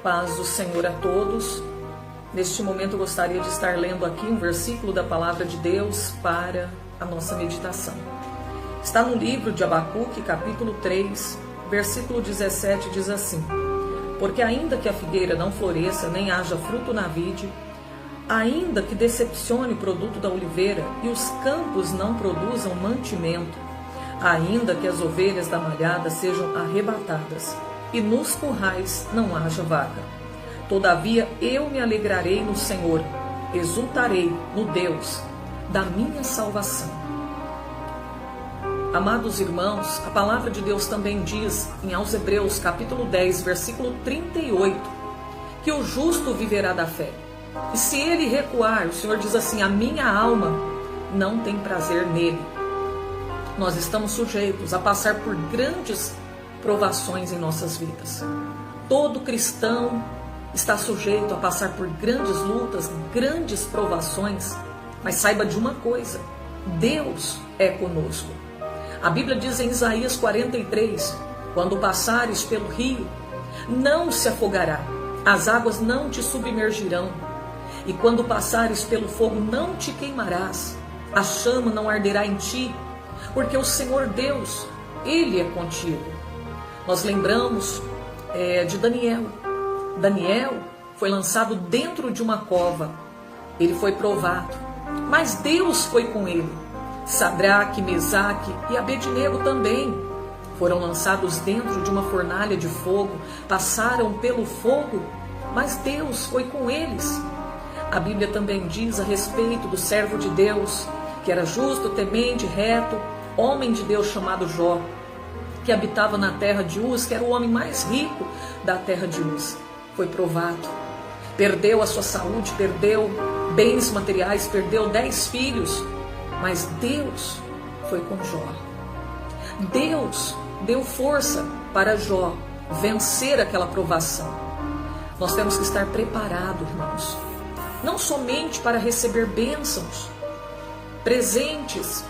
Paz do Senhor a todos. Neste momento eu gostaria de estar lendo aqui um versículo da Palavra de Deus para a nossa meditação. Está no livro de Abacuque, capítulo 3, versículo 17, diz assim: Porque ainda que a figueira não floresça, nem haja fruto na vide, ainda que decepcione o produto da oliveira e os campos não produzam mantimento, ainda que as ovelhas da malhada sejam arrebatadas e nos currais não haja vaca, todavia eu me alegrarei no Senhor, exultarei no Deus da minha salvação. Amados irmãos, a palavra de Deus também diz em aos Hebreus capítulo 10, versículo 38, que o justo viverá da fé. E se ele recuar, o Senhor diz assim: a minha alma não tem prazer nele. Nós estamos sujeitos a passar por grandes provações em nossas vidas. Todo cristão está sujeito a passar por grandes lutas, grandes provações, mas saiba de uma coisa: Deus é conosco. A Bíblia diz em Isaías 43, quando passares pelo rio, não se afogará, as águas não te submergirão, e quando passares pelo fogo, não te queimarás, a chama não arderá em ti, porque o Senhor Deus, Ele é contigo. Nós lembramos de Daniel. Daniel foi lançado dentro de uma cova. Ele foi provado, mas Deus foi com ele. Sadraque, Mesaque e Abednego também foram lançados dentro de uma fornalha de fogo. Passaram pelo fogo, mas Deus foi com eles. A Bíblia também diz a respeito do servo de Deus, que era justo, temente, reto, homem de Deus chamado Jó, que habitava na terra de Uz, que era o homem mais rico da terra de Uz. Foi provado, perdeu a sua saúde, perdeu bens materiais, perdeu 10 filhos, mas Deus foi com Jó. Deus deu força para Jó vencer aquela provação. Nós temos que estar preparados, irmãos, não somente para receber bênçãos, presentes,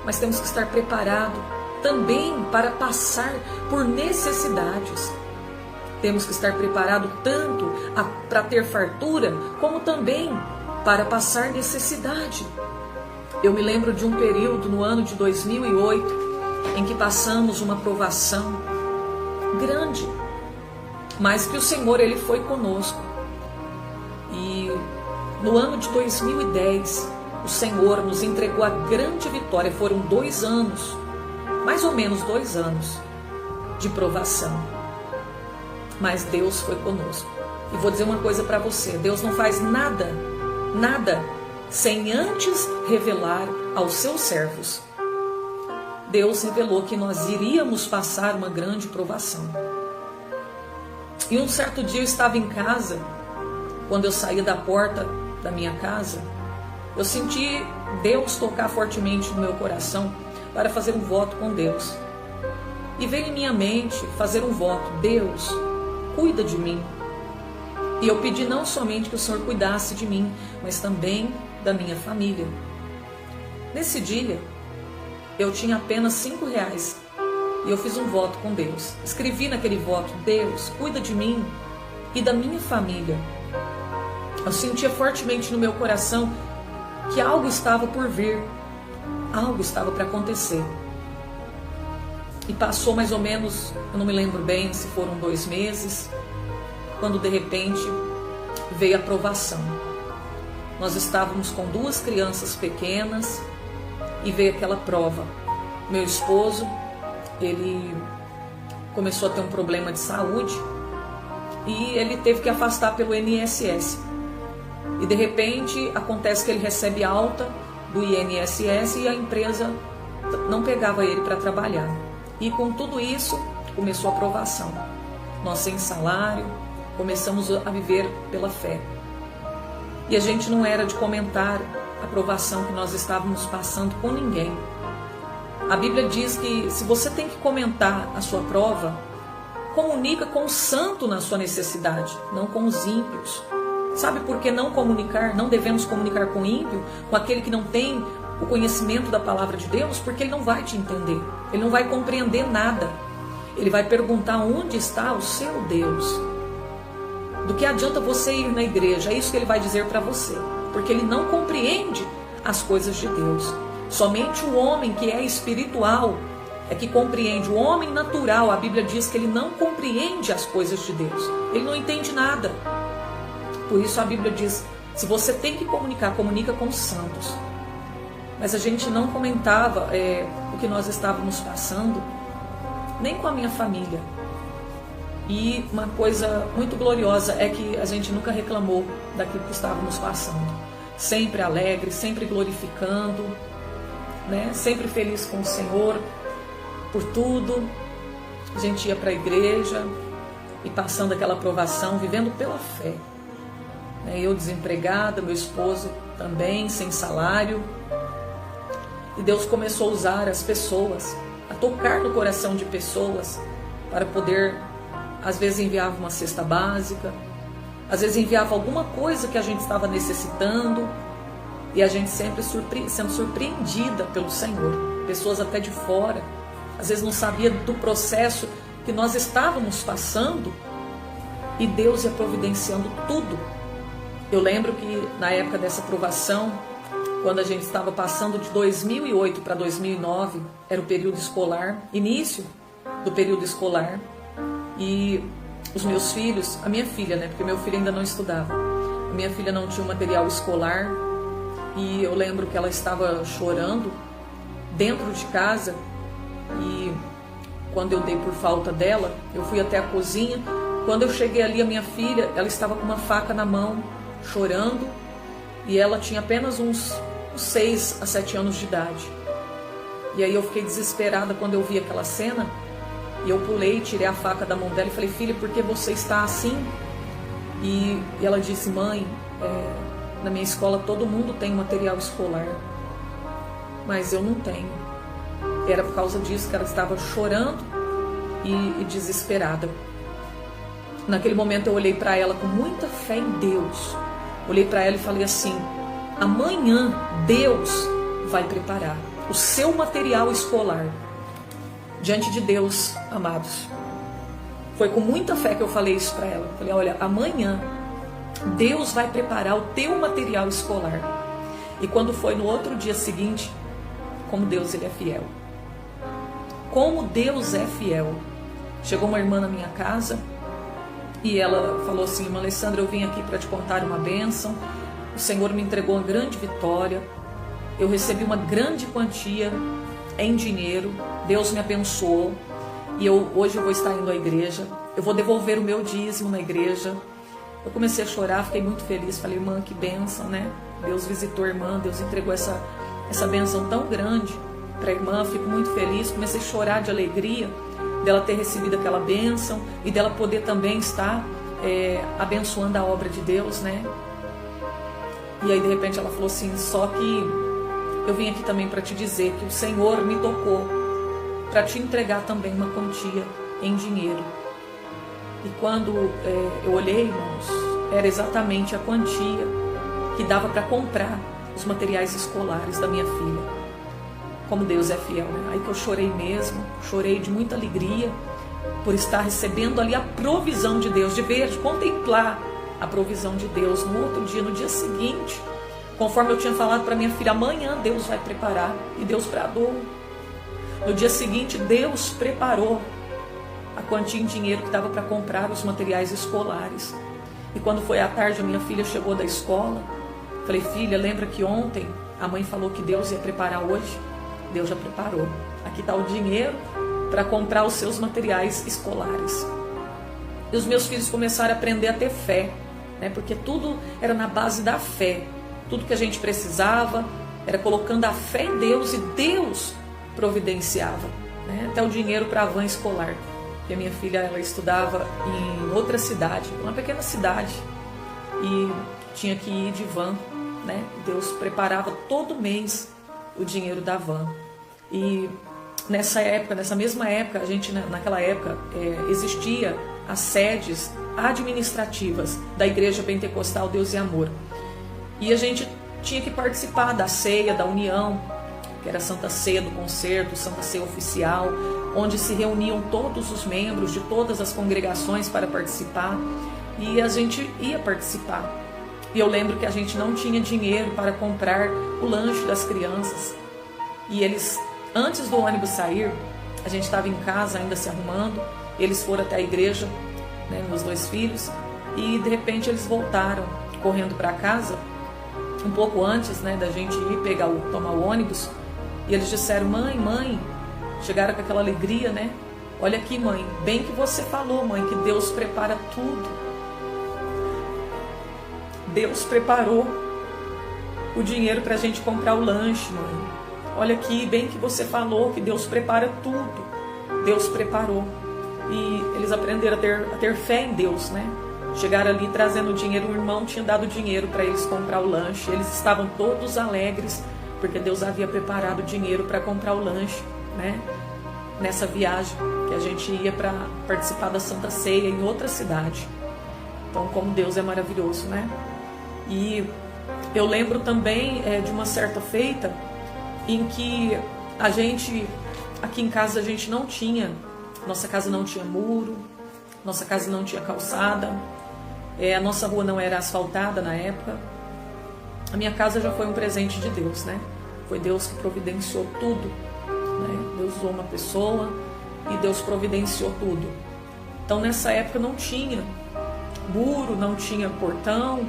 mas temos que estar preparados também para passar por necessidades. Temos que estar preparados tanto para ter fartura, como também para passar necessidade. Eu me lembro de um período no ano de 2008, em que passamos uma provação grande, mas que o Senhor, Ele foi conosco. E no ano de 2010, o Senhor nos entregou a grande vitória. Foram 2 anos, mais ou menos 2 anos de provação, mas Deus foi conosco. E vou dizer uma coisa para você: Deus não faz nada sem antes revelar aos seus servos. Deus revelou que nós iríamos passar uma grande provação. E um certo dia eu estava em casa, quando eu saía da porta da minha casa, eu senti Deus tocar fortemente no meu coração para fazer um voto com Deus. E veio em minha mente fazer um voto: Deus, cuida de mim. E eu pedi não somente que o Senhor cuidasse de mim, mas também da minha família. Nesse dia, eu tinha apenas R$5 e eu fiz um voto com Deus. Escrevi naquele voto: Deus, cuida de mim e da minha família. Eu sentia fortemente no meu coração que algo estava por vir, algo estava para acontecer. E passou mais ou menos, eu não me lembro bem se foram 2 meses, quando de repente veio a provação. Nós estávamos com 2 crianças pequenas e veio aquela prova. Meu esposo, ele começou a ter um problema de saúde e ele teve que afastar pelo INSS. E de repente acontece que ele recebe alta do INSS e a empresa não pegava ele para trabalhar. E com tudo isso começou a provação. Nós sem salário, começamos a viver pela fé. E a gente não era de comentar a provação que nós estávamos passando com ninguém. A Bíblia diz que se você tem que comentar a sua prova, comunica com o santo na sua necessidade, não com os ímpios. Sabe por que não comunicar? Não devemos comunicar com o ímpio, com aquele que não tem o conhecimento da palavra de Deus, porque ele não vai te entender, ele não vai compreender nada. Ele vai perguntar: onde está o seu Deus? Do que adianta você ir na igreja? É isso que ele vai dizer para você. Porque ele não compreende as coisas de Deus. Somente o homem que é espiritual é que compreende. O homem natural, a Bíblia diz que ele não compreende as coisas de Deus. Ele não entende nada. Por isso a Bíblia diz, se você tem que comunicar, comunica com os santos. Mas a gente não comentava o que nós estávamos passando, nem com a minha família. E uma coisa muito gloriosa é que a gente nunca reclamou daquilo que estávamos passando. Sempre alegre, sempre glorificando, né? Sempre feliz com o Senhor por tudo. A gente ia para a igreja e passando aquela provação, vivendo pela fé. Eu desempregada, meu esposo também, sem salário. E Deus começou a usar as pessoas, a tocar no coração de pessoas para poder, às vezes enviava uma cesta básica, às vezes enviava alguma coisa que a gente estava necessitando, e a gente sempre sendo surpreendida pelo Senhor. Pessoas até de fora, às vezes não sabia do processo que nós estávamos passando, e Deus ia providenciando tudo. Eu lembro que na época dessa provação, quando a gente estava passando de 2008 para 2009, era o período escolar, início do período escolar, e os meus filhos, a minha filha, né, porque meu filho ainda não estudava, a minha filha não tinha um material escolar, e eu lembro que ela estava chorando dentro de casa, e quando eu dei por falta dela, eu fui até a cozinha. Quando eu cheguei ali, a minha filha, ela estava com uma faca na mão, chorando, e ela tinha apenas uns 6 a 7 anos de idade. E aí eu fiquei desesperada quando eu vi aquela cena, e eu pulei, tirei a faca da mão dela e falei, filha, por que você está assim? E ela disse, mãe, na minha escola todo mundo tem material escolar, mas eu não tenho. Era por causa disso que ela estava chorando e desesperada. Naquele momento eu olhei para ela com muita fé em Deus. Olhei para ela e falei assim, amanhã Deus vai preparar o seu material escolar. Diante de Deus, amados, foi com muita fé que eu falei isso para ela. Falei, olha, amanhã Deus vai preparar o teu material escolar. E quando foi no outro dia seguinte, como Deus ele é fiel. Como Deus é fiel. Chegou uma irmã na minha casa e ela falou assim, irmã Alessandra, eu vim aqui para te contar uma bênção. O Senhor me entregou uma grande vitória. Eu recebi uma grande quantia em dinheiro. Deus me abençoou. E hoje eu vou estar indo à igreja. Eu vou devolver o meu dízimo na igreja. Eu comecei a chorar, fiquei muito feliz. Falei, irmã, que bênção, né? Deus visitou a irmã, Deus entregou essa bênção tão grande para a irmã. Fico muito feliz. Comecei a chorar de alegria dela ter recebido aquela bênção e dela poder também estar abençoando a obra de Deus, né? E aí de repente ela falou assim, só que eu vim aqui também para te dizer que o Senhor me tocou para te entregar também uma quantia em dinheiro. E quando eu olhei, irmãos, era exatamente a quantia que dava para comprar os materiais escolares da minha filha. Como Deus é fiel, né? Aí que eu chorei mesmo, chorei de muita alegria por estar recebendo ali a provisão de Deus, de ver, de contemplar a provisão de Deus. No outro dia, no dia seguinte, conforme eu tinha falado para minha filha, amanhã Deus vai preparar, e Deus bradou. No dia seguinte, Deus preparou a quantia em dinheiro que dava para comprar os materiais escolares. E quando foi à tarde, a minha filha chegou da escola. Falei, filha, lembra que ontem a mãe falou que Deus ia preparar hoje? Deus já preparou. Aqui está o dinheiro para comprar os seus materiais escolares. E os meus filhos começaram a aprender a ter fé, né? Porque tudo era na base da fé. Tudo que a gente precisava era colocando a fé em Deus, e Deus providenciava, né? Até o dinheiro para a van escolar. Porque a minha filha, ela estudava em outra cidade, uma pequena cidade, e tinha que ir de van, né? Deus preparava todo mês o dinheiro da van. E nessa mesma época, a gente, naquela época, existia as sedes administrativas da Igreja Pentecostal Deus e Amor. E a gente tinha que participar da ceia, da união, que era a Santa Ceia do Concerto, Santa Ceia Oficial, onde se reuniam todos os membros de todas as congregações para participar. e a gente ia participar. E eu lembro que a gente não tinha dinheiro para comprar o lanche das crianças. E eles, antes do ônibus sair, a gente estava em casa ainda se arrumando, eles foram até a igreja, né, meus 2 filhos, e de repente eles voltaram correndo para casa, um pouco antes, né, da gente ir tomar o ônibus, e eles disseram: mãe, chegaram com aquela alegria, né? Olha aqui, mãe, bem que você falou, mãe, que Deus prepara tudo. Deus preparou o dinheiro para a gente comprar o lanche, mãe. Olha aqui, bem que você falou que Deus prepara tudo. Deus preparou. E eles aprenderam a ter fé em Deus, né? Chegaram ali trazendo dinheiro, o irmão tinha dado dinheiro para eles comprar o lanche. Eles estavam todos alegres, porque Deus havia preparado dinheiro para comprar o lanche, né? Nessa viagem que a gente ia para participar da Santa Ceia em outra cidade. Então, como Deus é maravilhoso, né? E eu lembro também de uma certa feita em que a gente, aqui em casa a gente não tinha, nossa casa não tinha muro, nossa casa não tinha calçada, a nossa rua não era asfaltada na época. A minha casa já foi um presente de Deus, né? Foi Deus que providenciou tudo, né? Deus usou uma pessoa e Deus providenciou tudo. Então nessa época não tinha muro, não tinha portão,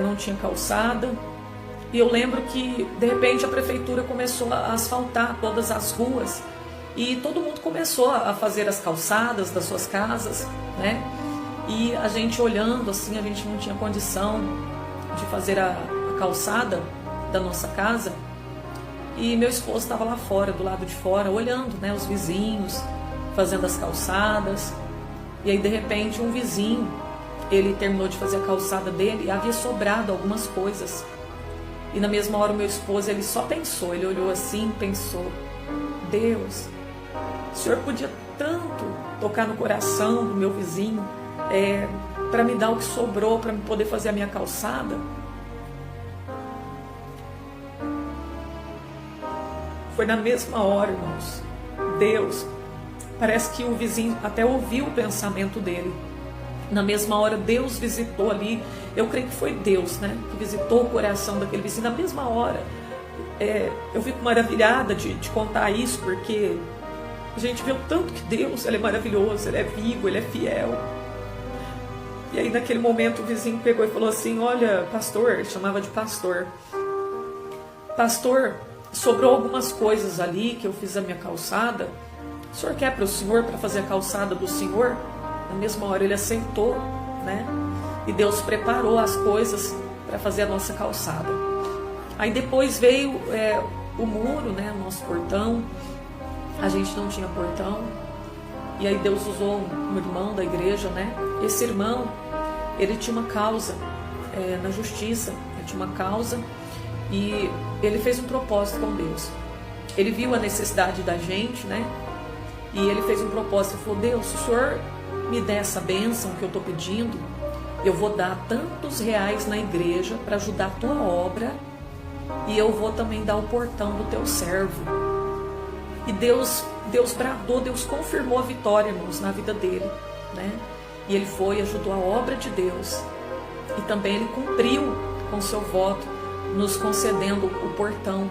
não tinha calçada. E eu lembro que de repente a prefeitura começou a asfaltar todas as ruas e todo mundo começou a fazer as calçadas das suas casas, né? E a gente olhando assim, a gente não tinha condição de fazer a calçada da nossa casa. E meu esposo estava lá fora, do lado de fora, olhando, né, os vizinhos fazendo as calçadas. E aí de repente um vizinho, ele terminou de fazer a calçada dele e havia sobrado algumas coisas. E na mesma hora o meu esposo, ele só pensou, ele olhou assim, pensou: Deus, o Senhor podia tanto tocar no coração do meu vizinho, para me dar o que sobrou, para me poder fazer a minha calçada. Foi na mesma hora, irmãos. Deus, parece que o vizinho até ouviu o pensamento dele. Na mesma hora Deus visitou ali, eu creio que foi Deus, né, que visitou o coração daquele vizinho. Na mesma hora, eu fico maravilhada de contar isso, porque a gente vê o tanto que Deus, Ele é maravilhoso, Ele é vivo, Ele é fiel. E aí naquele momento o vizinho pegou e falou assim: olha, pastor, ele chamava de pastor, sobrou algumas coisas ali que eu fiz a minha calçada, o senhor quer para o senhor, para fazer a calçada do senhor? Na mesma hora ele aceitou, né? E Deus preparou as coisas para fazer a nossa calçada. Aí depois veio o muro, né? O nosso portão. A gente não tinha portão. E aí Deus usou um irmão da igreja, né? Esse irmão, ele tinha uma causa na justiça. Ele tinha uma causa e ele fez um propósito com Deus. Ele viu a necessidade da gente, né? E ele fez um propósito. Ele falou: Deus, se o senhor me der essa bênção que eu estou pedindo, eu vou dar tantos reais na igreja para ajudar a tua obra, e eu vou também dar o portão do teu servo. E Deus bradou, Deus confirmou a vitória, irmãos, na vida dele, né? E ele foi, ajudou a obra de Deus, e também ele cumpriu com seu voto, nos concedendo o portão,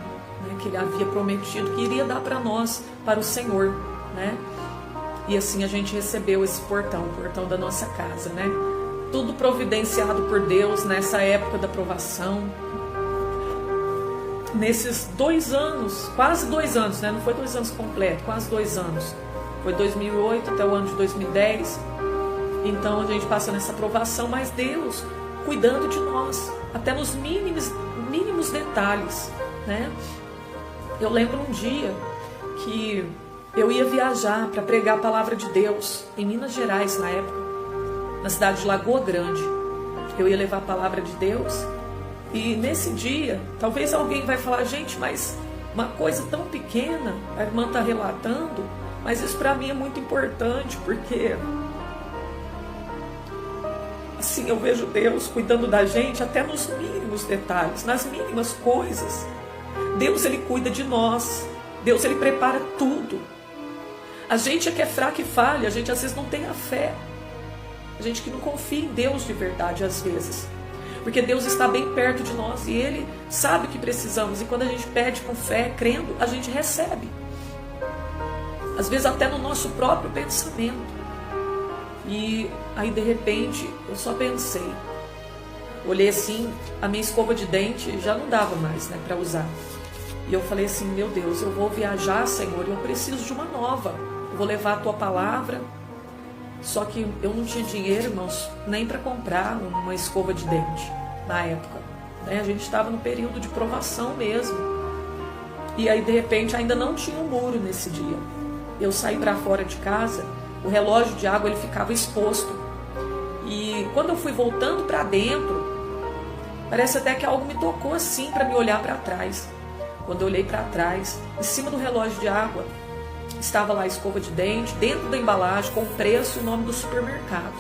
né, que ele havia prometido que iria dar para nós, para o Senhor, né? E assim a gente recebeu esse portão, o portão da nossa casa, né? Tudo providenciado por Deus nessa época da provação. Nesses 2 anos, quase 2 anos, né? Não foi 2 anos completos, quase 2 anos. Foi 2008 até o ano de 2010. Então a gente passa nessa provação, mas Deus cuidando de nós, até nos mínimos detalhes, né? Eu lembro um dia que eu ia viajar para pregar a palavra de Deus em Minas Gerais na época, na cidade de Lagoa Grande. Eu ia levar a palavra de Deus e nesse dia, talvez alguém vai falar: gente, mas uma coisa tão pequena, a irmã está relatando, mas isso para mim é muito importante, porque assim eu vejo Deus cuidando da gente até nos mínimos detalhes, nas mínimas coisas. Deus, Ele cuida de nós. Deus, Ele prepara tudo. A gente é que é fraco e falha, a gente às vezes não tem a fé. A gente que não confia em Deus de verdade às vezes. Porque Deus está bem perto de nós e Ele sabe o que precisamos. E quando a gente pede com fé, crendo, a gente recebe. Às vezes até no nosso próprio pensamento. E aí de repente eu só pensei. Olhei assim, a minha escova de dente já não dava mais, né, para usar. E eu falei assim, meu Deus, eu vou viajar, Senhor, e eu preciso de uma nova. Eu vou levar a Tua palavra. Só que eu não tinha dinheiro, irmãos, nem para comprar uma escova de dente na época. Né? A gente estava no período de provação mesmo. E aí, de repente, ainda não tinha um muro nesse dia. Eu saí para fora de casa, o relógio de água ele ficava exposto. E quando eu fui voltando para dentro, parece até que algo me tocou assim para me olhar para trás. Quando eu olhei para trás, em cima do relógio de água, estava lá a escova de dente, dentro da embalagem, com o preço e o nome do supermercado.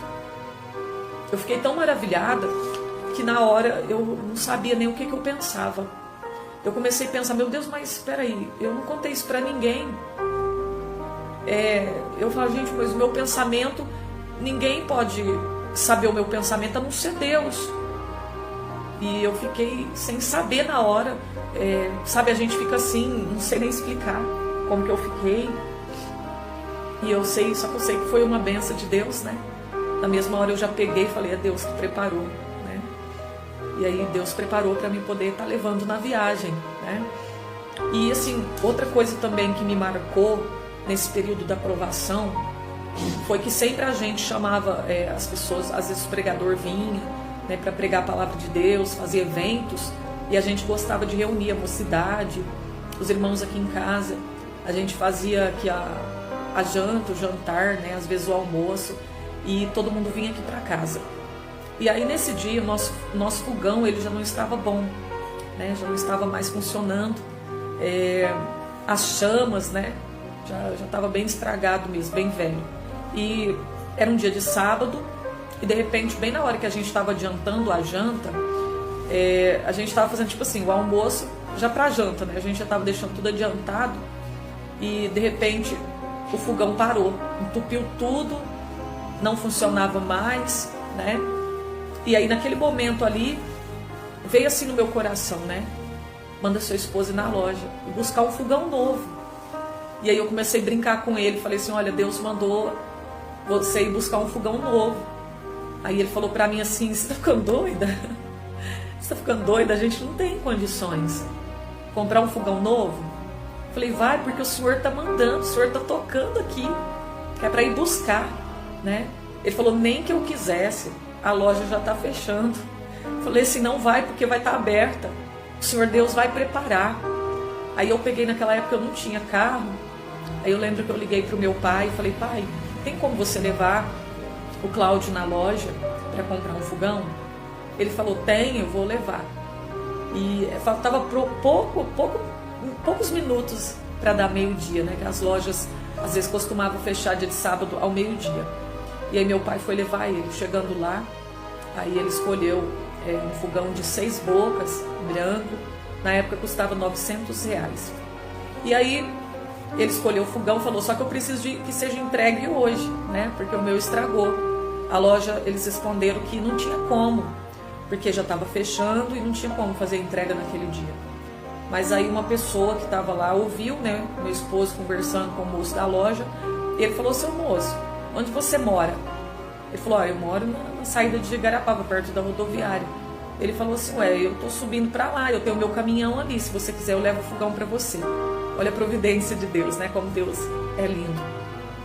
Eu fiquei tão maravilhada que na hora eu não sabia nem o que eu pensava. Eu comecei a pensar, meu Deus, mas espera aí, eu não contei isso para ninguém. Eu falo, gente, mas o meu pensamento, ninguém pode saber o meu pensamento a não ser Deus. E eu fiquei sem saber na hora, sabe, a gente fica assim, não sei nem explicar como que eu fiquei. E eu sei, só que eu sei que foi uma benção de Deus, né? Na mesma hora eu já peguei e falei, é Deus que preparou, né? E aí Deus preparou para mim poder estar levando na viagem, né? E assim, outra coisa também que me marcou nesse período da provação foi que sempre a gente chamava as pessoas, às vezes o pregador vinha, né, para pregar a palavra de Deus, fazer eventos, e a gente gostava de reunir a mocidade, os irmãos aqui em casa. A gente fazia aqui a janta, o jantar, né, às vezes o almoço, e todo mundo vinha aqui para casa. E aí nesse dia o nosso fogão ele já não estava bom, né, já não estava mais funcionando, as chamas, né, já estava bem estragado mesmo, bem velho. E era um dia de sábado, e de repente, bem na hora que a gente estava adiantando a janta, a gente estava fazendo tipo assim, o almoço já para janta, né, a gente já estava deixando tudo adiantado, e de repente o fogão parou, entupiu tudo, não funcionava mais, né? E aí naquele momento ali, veio assim no meu coração, né? Manda sua esposa ir na loja e buscar um fogão novo. E aí eu comecei a brincar com ele, falei assim, olha, Deus mandou você ir buscar um fogão novo. Aí ele falou pra mim assim, você tá ficando doida? Você tá ficando doida? A gente não tem condições. Comprar um fogão novo? Falei, vai, porque o Senhor está mandando, o Senhor está tocando aqui, que é para ir buscar, né? Ele falou, nem que eu quisesse, a loja já está fechando. Falei assim, não vai, porque vai estar aberta, o Senhor Deus vai preparar. Aí eu peguei, naquela época eu não tinha carro, aí eu lembro que eu liguei para o meu pai e falei, pai, tem como você levar o Cláudio na loja para comprar um fogão? Ele falou, tem, eu vou levar. E faltava poucos minutos para dar meio-dia, né? Que as lojas às vezes costumavam fechar dia de sábado ao meio-dia. E aí meu pai foi levar ele. Chegando lá, aí ele escolheu um fogão de 6 bocas, branco. Na época custava R$900. E aí ele escolheu o fogão, falou, só que eu preciso que seja entregue hoje, né? Porque o meu estragou. A loja, eles responderam que não tinha como, porque já estava fechando e não tinha como fazer a entrega naquele dia. Mas aí uma pessoa que estava lá ouviu, né, meu esposo conversando com o moço da loja, e ele falou, seu moço, onde você mora? Ele falou, eu moro na saída de Igarapava, perto da rodoviária. Ele falou assim, eu tô subindo para lá, eu tenho meu caminhão ali, se você quiser eu levo o fogão para você. Olha a providência de Deus, né, como Deus é lindo.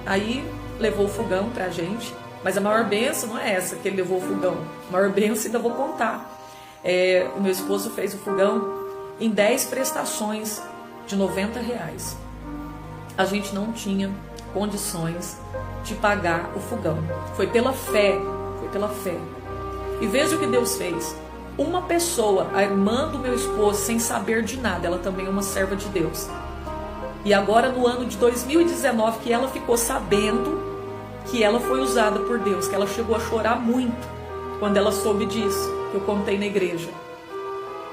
Aí levou o fogão pra gente, mas a maior bênção não é essa, que ele levou o fogão. A maior bênção ainda vou contar. O meu esposo fez o fogão em 10 prestações de R$90. A gente não tinha condições de pagar o fogão. Foi pela fé, foi pela fé. E veja o que Deus fez. Uma pessoa, a irmã do meu esposo, sem saber de nada, ela também é uma serva de Deus. E agora no ano de 2019 que ela ficou sabendo que ela foi usada por Deus, que ela chegou a chorar muito quando ela soube disso, que eu contei na igreja.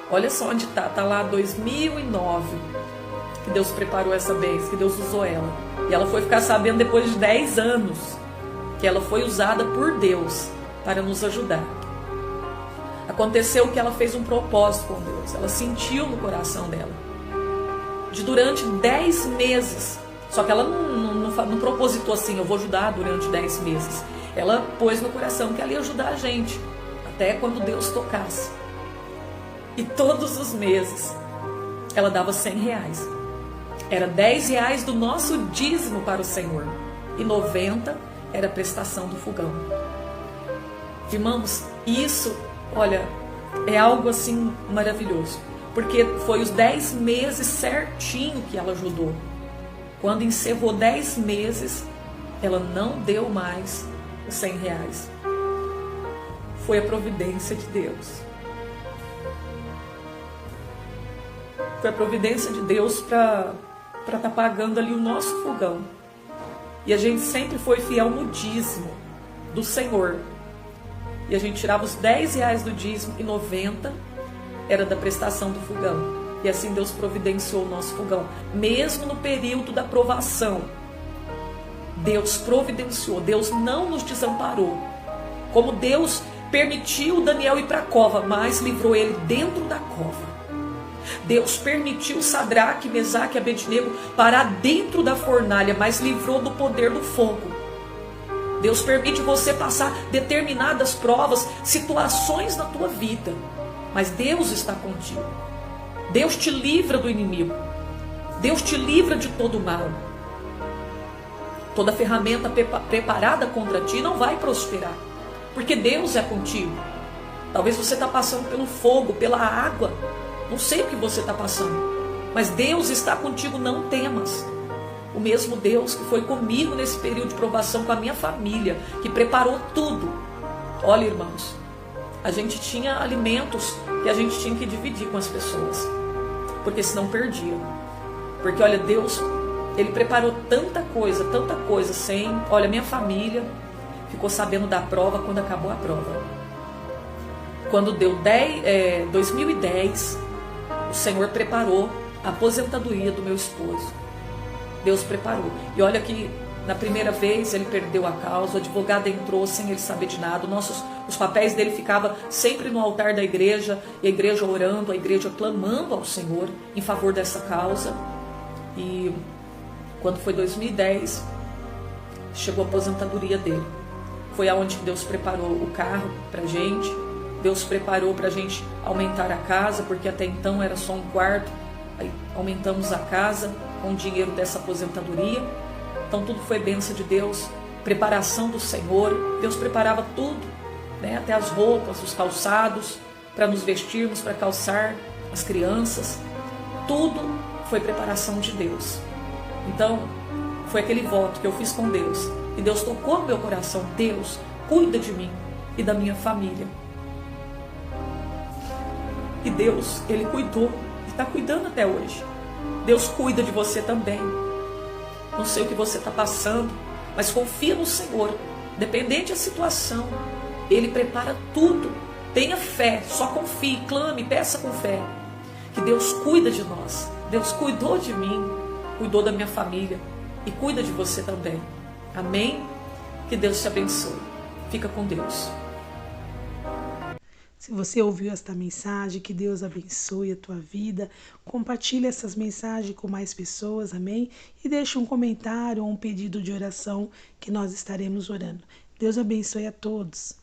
Olha só onde está, está lá 2009, que Deus preparou essa bênção, que Deus usou ela. E ela foi ficar sabendo depois de 10 anos que ela foi usada por Deus para nos ajudar. Aconteceu que ela fez um propósito com Deus, ela sentiu no coração dela, de durante 10 meses, só que ela não propositou assim, eu vou ajudar durante 10 meses. Ela pôs no coração que ela ia ajudar a gente, até quando Deus tocasse. E todos os meses, ela dava R$100. Era R$10 do nosso dízimo para o Senhor. E 90 era a prestação do fogão. Irmãos, isso, olha, é algo assim maravilhoso. Porque foi os 10 meses certinho que ela ajudou. Quando encerrou 10 meses, ela não deu mais os R$100. Foi a providência de Deus. Foi a providência de Deus para estar pagando ali o nosso fogão. E a gente sempre foi fiel no dízimo do Senhor. E a gente tirava os R$10 do dízimo e 90 era da prestação do fogão. E assim Deus providenciou o nosso fogão. Mesmo no período da provação, Deus providenciou. Deus não nos desamparou. Como Deus permitiu Daniel ir para a cova, mas livrou ele dentro da cova. Deus permitiu Sadraque, Mesaque e Abednego parar dentro da fornalha, mas livrou do poder do fogo. Deus permite você passar determinadas provas, situações na tua vida, mas Deus está contigo. Deus te livra do inimigo. Deus te livra de todo o mal. Toda ferramenta preparada contra ti não vai prosperar, porque Deus é contigo. Talvez você está passando pelo fogo, pela água. Não sei o que você está passando, mas Deus está contigo, não temas. O mesmo Deus que foi comigo nesse período de provação, com a minha família, que preparou tudo. Olha, irmãos, a gente tinha alimentos que a gente tinha que dividir com as pessoas, porque senão perdiam. Porque olha, Deus, Ele preparou tanta coisa sem... Olha, minha família ficou sabendo da prova quando acabou a prova. Quando deu 2010, o Senhor preparou a aposentadoria do meu esposo. Deus preparou. E olha que na primeira vez ele perdeu a causa, o advogado entrou sem ele saber de nada. Os papéis dele ficavam sempre no altar da igreja, e a igreja orando, a igreja clamando ao Senhor em favor dessa causa. E quando foi 2010, chegou a aposentadoria dele. Foi aonde Deus preparou o carro pra gente. Deus preparou para a gente aumentar a casa, porque até então era só um quarto. Aí aumentamos a casa com o dinheiro dessa aposentadoria. Então tudo foi bênção de Deus, preparação do Senhor. Deus preparava tudo, né? Até as roupas, os calçados, para nos vestirmos, para calçar as crianças. Tudo foi preparação de Deus. Então foi aquele voto que eu fiz com Deus. E Deus tocou no meu coração. Deus, cuida de mim e da minha família. E Deus, Ele cuidou e está cuidando até hoje. Deus cuida de você também. Não sei o que você está passando, mas confia no Senhor. Independente da situação, Ele prepara tudo. Tenha fé, só confie, clame, peça com fé. Que Deus cuida de nós. Deus cuidou de mim, cuidou da minha família e cuida de você também. Amém? Que Deus te abençoe. Fica com Deus. Se você ouviu esta mensagem, que Deus abençoe a tua vida. Compartilhe essas mensagens com mais pessoas, amém? E deixe um comentário ou um pedido de oração que nós estaremos orando. Deus abençoe a todos.